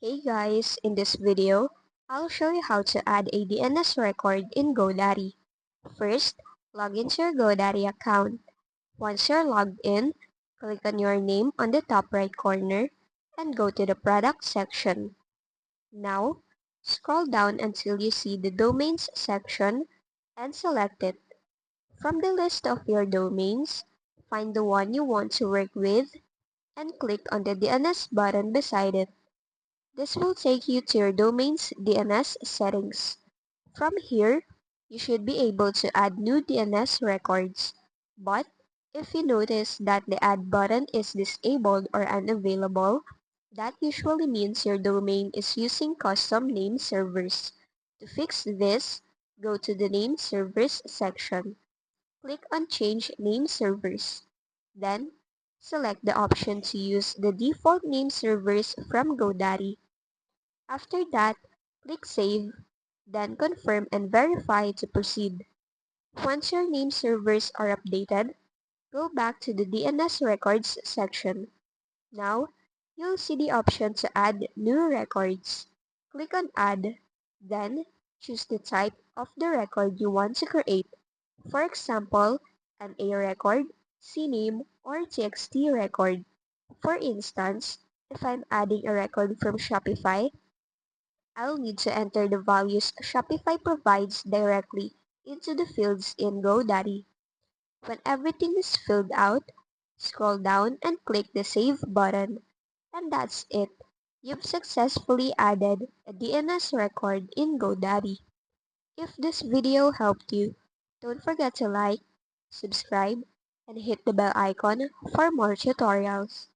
Hey guys, in this video, I'll show you how to add a DNS record in GoDaddy. First, log into your GoDaddy account. Once you're logged in, click on your name on the top right corner and go to the product section. Now, scroll down until you see the domains section and select it. From the list of your domains, find the one you want to work with and click on the DNS button beside it. This will take you to your domain's DNS settings. From here, you should be able to add new DNS records. But if you notice that the add button is disabled or unavailable, that usually means your domain is using custom name servers. To fix this, go to the name servers section. Click on change name servers. Then, select the option to use the default name servers from GoDaddy. After that, click Save, then confirm and verify to proceed. Once your name servers are updated, go back to the DNS records section. Now, you'll see the option to add new records. Click on Add, then choose the type of the record you want to create. For example, an A record, CNAME, or TXT record. For instance, if I'm adding a record from Shopify, I'll need to enter the values Shopify provides directly into the fields in GoDaddy. When everything is filled out, scroll down and click the Save button. And that's it. You've successfully added a DNS record in GoDaddy. If this video helped you, don't forget to like, subscribe, and hit the bell icon for more tutorials.